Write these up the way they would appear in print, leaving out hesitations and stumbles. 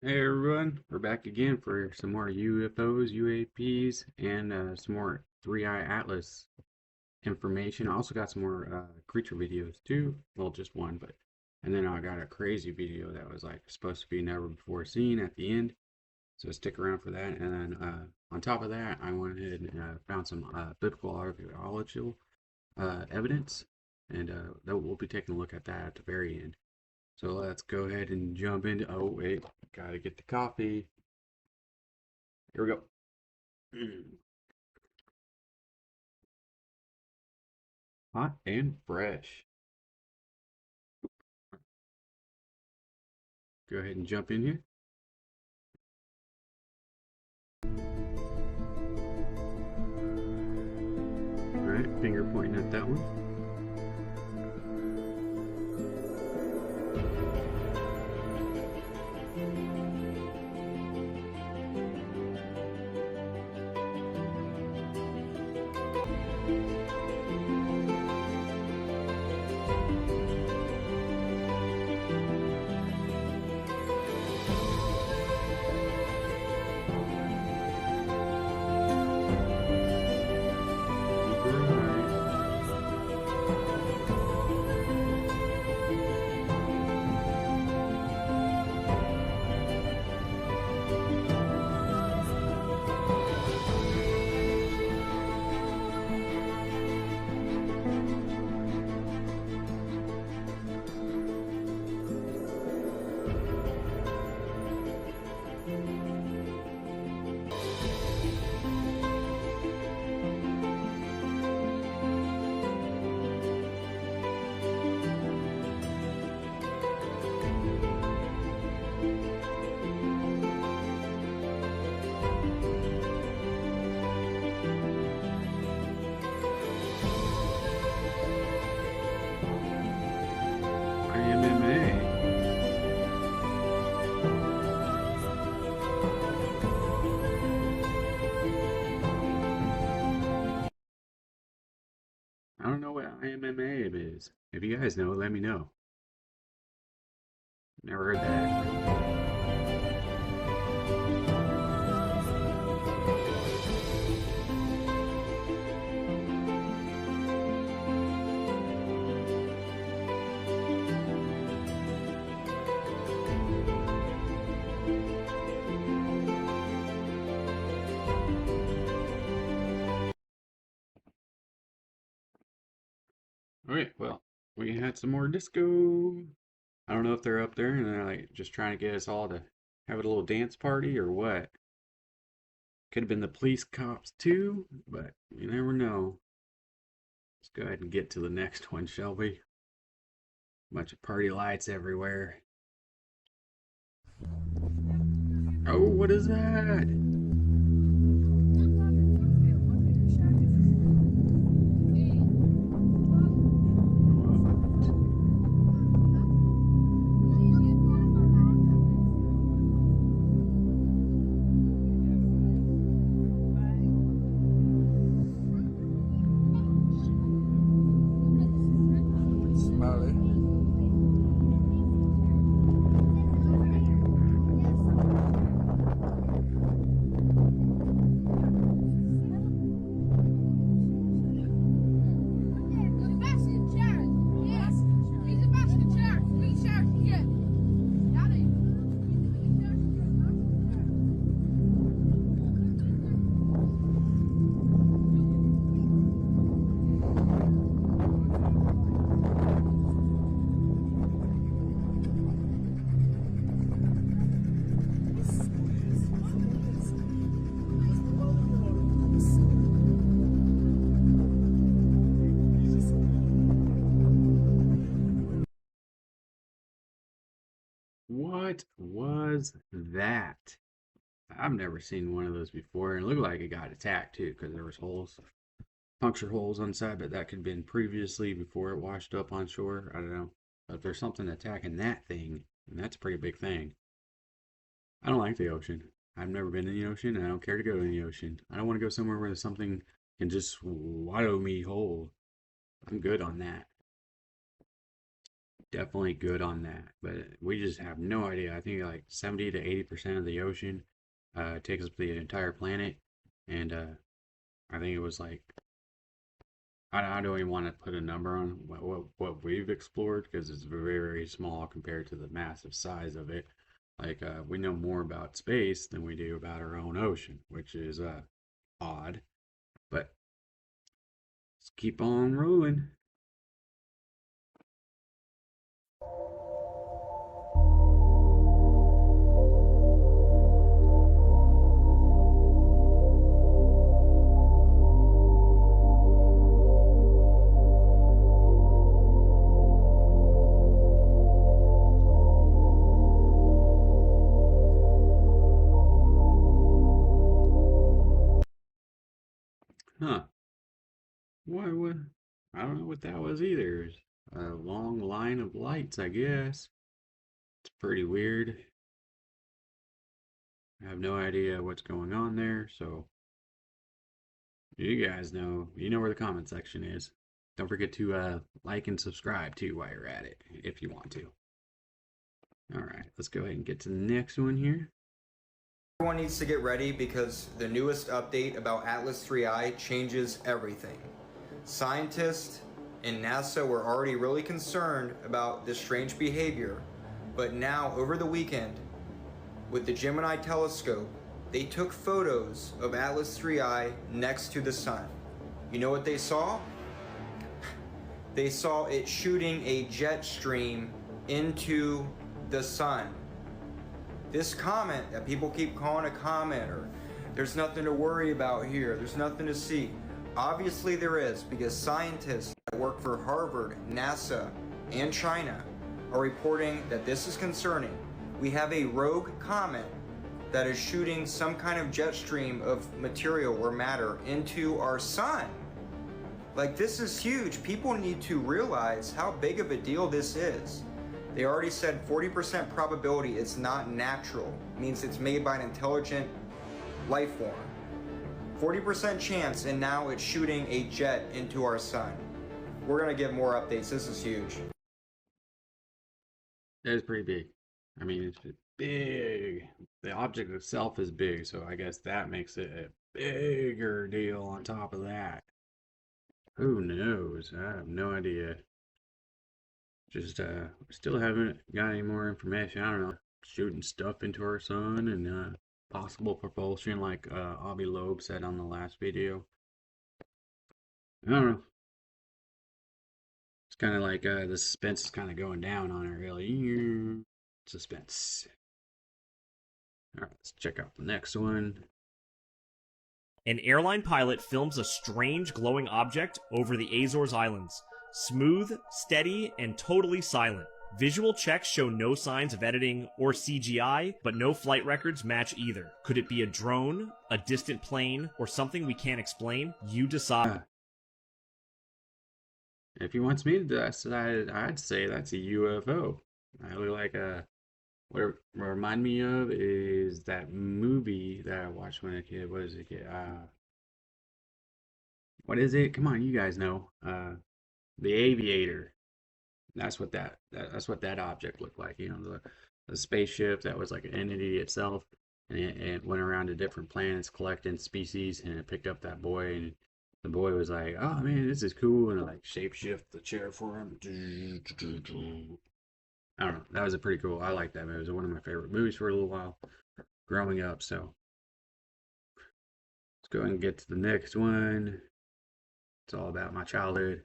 Hey everyone, we're back again for some more UFOs, UAPs, and some more 3-Eye Atlas information. I also got some more creature videos too. Well, just one, but and then I got a crazy video that was like supposed to be never before seen at the end. So stick around for that. And then on top of that, I went ahead and found some biblical archaeological evidence, and that we'll be taking a look at that at the very end. So let's go ahead and jump into. Oh wait, gotta get the coffee. Here we go. Hot and fresh. Go ahead and jump in here. All right, finger pointing at that one. Keep her eye. IMMA. I don't know what IMMA is. If you guys know, let me know. Never heard that acronym. All right, well, we had some more disco. I don't know if they're up there and they're like just trying to get us all to have a little dance party or what. Could have been the police cops too, but you never know. Let's go ahead and get to the next one, shall we? Bunch of party lights everywhere. Oh, what is that? Smiley. What was that? I've never seen one of those before, and it looked like it got attacked too, because there was holes, puncture holes on the side, but that could have been previously before it washed up on shore. I don't know. But if there's something attacking that thing, and that's a pretty big thing. I don't like the ocean. I've never been in the ocean, and I don't care to go in the ocean. I don't want to go somewhere where something can just swallow me whole. I'm good on that. definitely good on that, but we just have no idea. I think like 70 to 80% of the ocean takes up the entire planet, and I think it was like I don't even want to put a number on what we've explored because it's very, very small compared to the massive size of it. Like we know more about space than we do about our own ocean, which is odd, but let's keep on rolling. Huh. What? I don't know what that was either. A long line of lights, I guess. It's pretty weird. I have no idea what's going on there, so you guys know, you know where the comment section is. Don't forget to like and subscribe too while you're at it, if you want to. All right, let's go ahead and get to the next one here. Everyone needs to get ready because the newest update about Atlas 3I changes everything. Scientists and NASA were already really concerned about this strange behavior, but now over the weekend, with the Gemini telescope, they took photos of Atlas 3I next to the sun. You know what they saw? They saw it shooting a jet stream into the sun. This comment that people keep calling a comet, or there's nothing to worry about here, there's nothing to see. Obviously there is, because scientists that work for Harvard, NASA, and China are reporting that this is concerning. We have a rogue comet that is shooting some kind of jet stream of material or matter into our sun. Like, this is huge. People need to realize how big of a deal this is. They already said 40% probability it's not natural. It means it's made by an intelligent life form. 40% chance, and now it's shooting a jet into our sun. We're gonna get more updates. This is huge. That is pretty big. I mean, it's big. The object itself is big, so I guess that makes it a bigger deal on top of that. Who knows? I have no idea. Just still haven't got any more information. I don't know. Shooting stuff into our sun and possible propulsion, like Avi Loeb said on the last video. I don't know. It's kind of like the suspense is kind of going down on it, really. Suspense. All right, let's check out the next one. An airline pilot films a strange glowing object over the Azores Islands. Smooth, steady, and totally silent. Visual checks show no signs of editing or CGI, but no flight records match either. Could it be a drone, a distant plane, or something we can't explain? You decide. If he wants me to decide, I'd say that's a UFO. I look like a. What it remind me of is that movie that I watched when I was a kid. What is it? What is it? Come on, you guys know. The Aviator. That's what that's what that object looked like. You know, the spaceship that was like an entity itself, and it went around to different planets collecting species, and it picked up that boy, and the boy was like, "Oh man, this is cool," and it like shapeshift the chair for him. I don't know. That was a pretty cool. I like that movie. It was one of my favorite movies for a little while growing up. So let's go ahead and get to the next one. It's all about my childhood.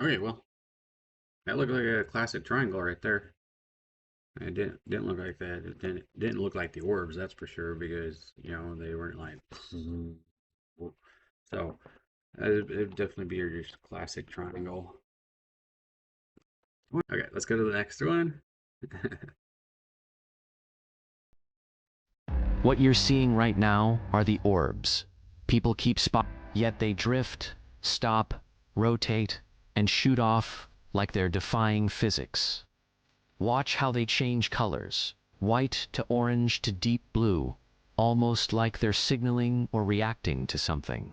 Okay, well, that looked like a classic triangle right there. It didn't look like that. It didn't look like the orbs, that's for sure, because you know they weren't like. So it'd definitely be your just classic triangle. Okay, let's go to the next one. What you're seeing right now are the orbs. People keep yet they drift, stop, rotate, and shoot off like they're defying physics. Watch how they change colors, white to orange to deep blue, almost like they're signaling or reacting to something.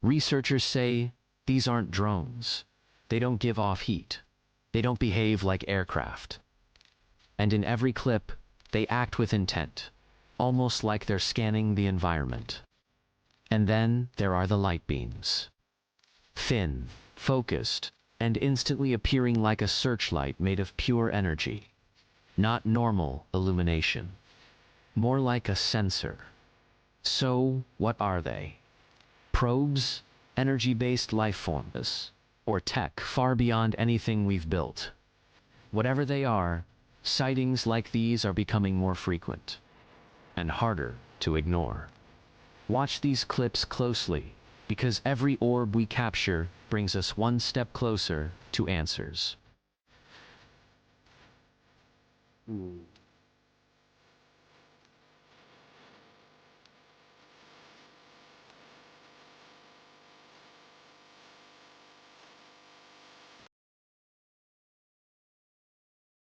Researchers say these aren't drones. They don't give off heat. They don't behave like aircraft. And in every clip, they act with intent, almost like they're scanning the environment. And then there are the light beams. Thin, focused, and instantly appearing like a searchlight made of pure energy. Not normal illumination. More like a sensor. So, what are they? Probes, energy-based life forms, or tech far beyond anything we've built. Whatever they are, sightings like these are becoming more frequent and harder to ignore. Watch these clips closely, because every orb we capture brings us one step closer to answers.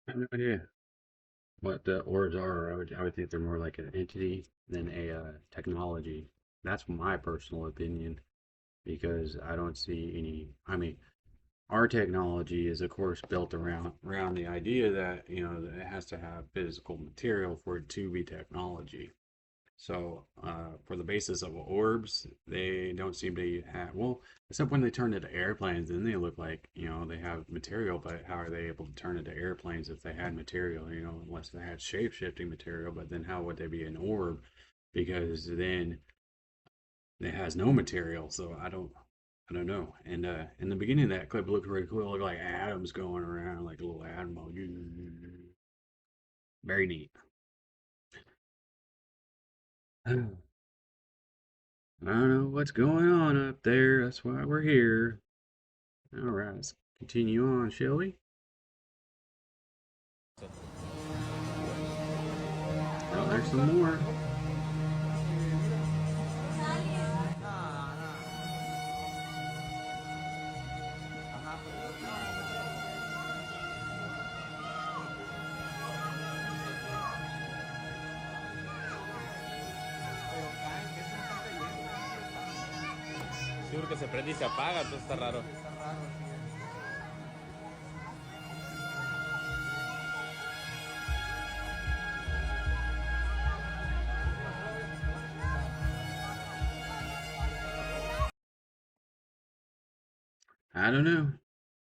I have no idea what the orbs are. I would think they're more like an entity than a technology. That's my personal opinion because I don't see any. I mean, our technology is of course built around the idea that that it has to have physical material for it to be technology. So for the basis of orbs, they don't seem to have, well, except when they turn into airplanes, then they look like they have material. But how are they able to turn into airplanes if they had material? Unless they had shape shifting material. But then how would they be an orb? Because then it has no material. So I don't know. And in the beginning of that clip, it looked really cool. It looked like atoms going around, like a little atom. Very neat. I don't know what's going on up there. That's why we're here. All right, let's continue on, shall we? Oh, there's some more. Sí, porque se prende y se apaga, entonces está raro. I don't know.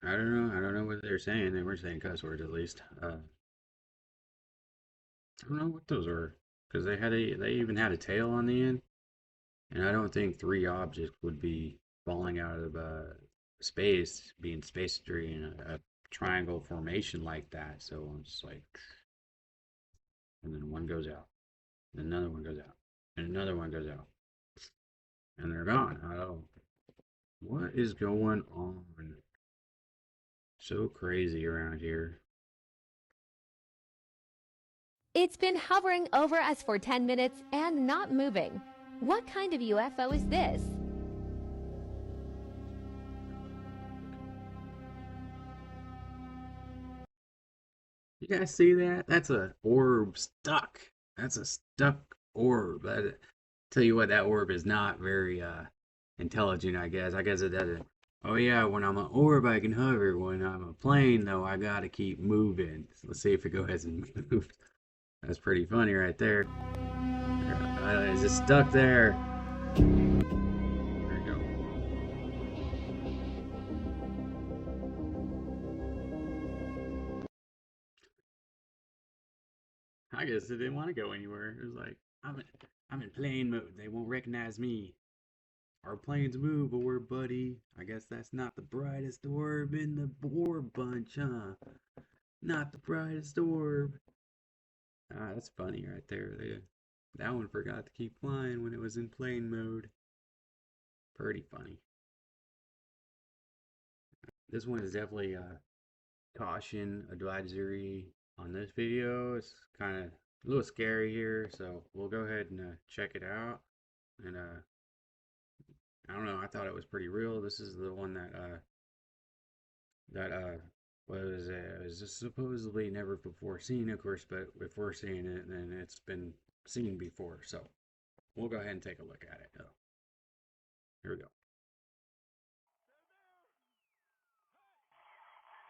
I don't know. I don't know what they're saying. They were saying cuss words at least. I don't know what those were because they even had a tail on the end, and I don't think three objects would be falling out of space, being space three in a triangle formation like that. So I'm just like, and then one goes out, and another one goes out, and another one goes out, and they're gone. I don't. What is going on? So crazy around here. It's been hovering over us for 10 minutes and not moving. What kind of UFO is this? You guys see that? That's a orb stuck. That's a stuck orb. Tell you what, that orb is not very intelligent, I guess. I guess it doesn't. Oh yeah, when I'm an orb I can hover. When I'm a plane though, I gotta keep moving. So let's see if it goes and moves. That's pretty funny right there. Is it stuck there? There you go. I guess it didn't want to go anywhere. It was like, I'm in plane mode. They won't recognize me. Our planes move orb, buddy. I guess that's not the brightest orb in the orb bunch, huh? Not the brightest orb. Ah, that's funny right there. That one forgot to keep flying when it was in plane mode. Pretty funny. This one is definitely a caution advisory on this video. It's kind of a little scary here, so we'll go ahead and check it out. And I don't know. I thought it was pretty real. This is the one that was supposedly never before seen, of course. But if we're seeing it, then it's been seen before. So we'll go ahead and take a look at it. Oh, here we go.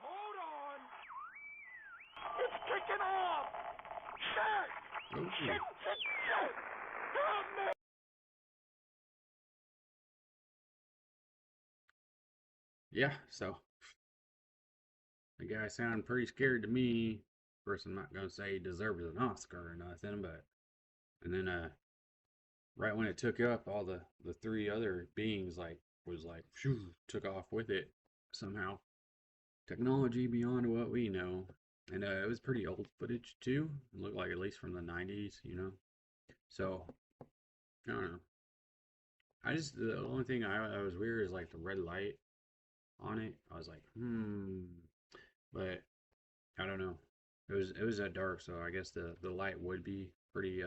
Hold on. It's kicking off. Shit. Oh, Shit. Help me. yeah, so the guy sounded pretty scared to me. Of course, I'm not gonna say he deserves an Oscar or nothing, but and then right when it took up, all the three other beings was like phew, took off with it somehow. Technology beyond what we know, and it was pretty old footage too. It looked like at least from the 90s, you know. So I don't know. The only thing I was weird is like the red light on it. I was like, but I don't know. It was that dark, so I guess the light would be pretty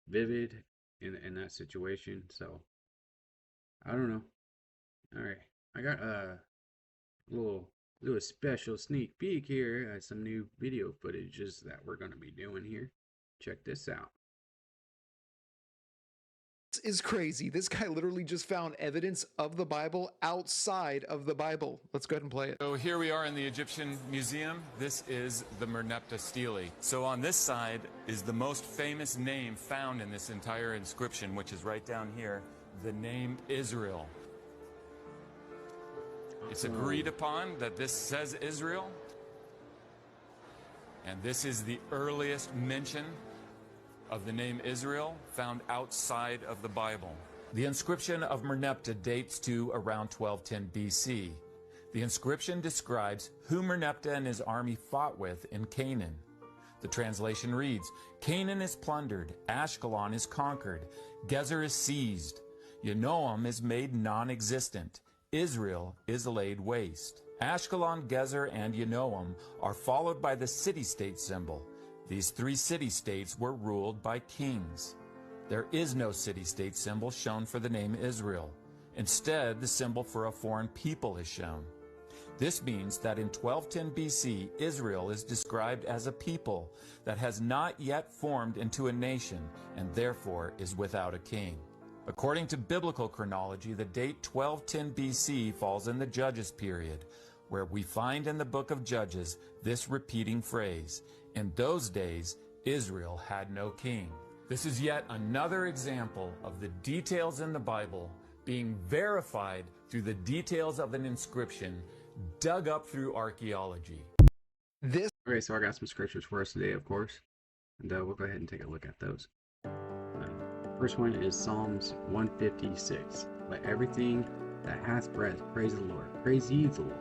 vivid in that situation. So I don't know. All right, I got a little special sneak peek here at some new video footages that we're gonna be doing here. Check this out. Is crazy. This guy literally just found evidence of the Bible outside of the Bible. Let's go ahead and play it. So here we are in the Egyptian Museum. This is the Merneptah stele. So on this side is the most famous name found in this entire inscription, which is right down here, the name Israel. It's agreed upon that this says Israel, and this is the earliest mention of the name Israel found outside of the Bible. The inscription of Merneptah dates to around 1210 BC. The inscription describes who Merneptah and his army fought with in Canaan. The translation reads, Canaan is plundered, Ashkelon is conquered, Gezer is seized, Yanoam is made non-existent, Israel is laid waste. Ashkelon, Gezer, and Yanoam are followed by the city-state symbol. These three city-states were ruled by kings. There is no city-state symbol shown for the name Israel. Instead, the symbol for a foreign people is shown. This means that in 1210 BC, Israel is described as a people that has not yet formed into a nation and therefore is without a king. According to biblical chronology, the date 1210 BC falls in the Judges period, where we find in the book of Judges this repeating phrase, in those days, Israel had no king. This is yet another example of the details in the Bible being verified through the details of an inscription dug up through archaeology. Okay, so I got some scriptures for us today, of course, and we'll go ahead and take a look at those. First one is Psalms 156. Let everything that hath breath praise the Lord. Praise ye the Lord.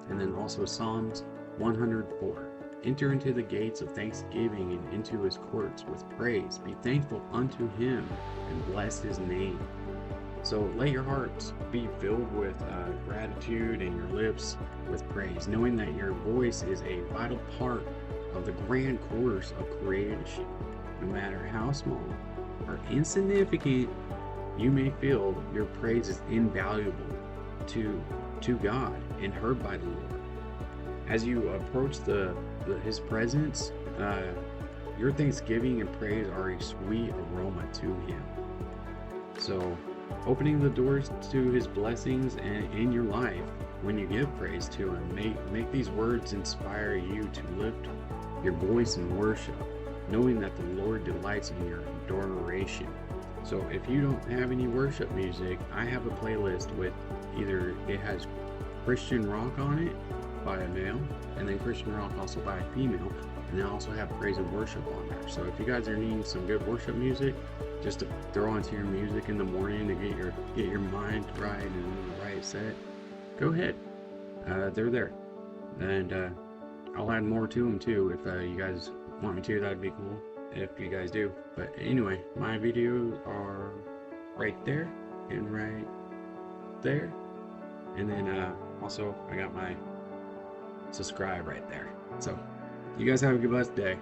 And then also Psalms 104. Enter into the gates of thanksgiving and into his courts with praise. Be thankful unto him and bless his name. So let your hearts be filled with gratitude and your lips with praise, knowing that your voice is a vital part of the grand course of creation. No matter how small or insignificant you may feel, your praise is invaluable to God and heard by the Lord. As you approach his presence, your thanksgiving and praise are a sweet aroma to him. So opening the doors to his blessings in your life when you give praise to him, make these words inspire you to lift your voice in worship, knowing that the Lord delights in your adoration. So if you don't have any worship music, I have a playlist with either it has Christian rock on it by a male, and then Christian rock also by a female, and I also have praise and worship on there. So if you guys are needing some good worship music, just to throw into your music in the morning to get your mind right and in the right set, go ahead. They're there, and I'll add more to them too if you guys want me to. That'd be cool if you guys do. But anyway, my videos are right there and right there, and then also I got my subscribe right there. So you guys have a good blessed day.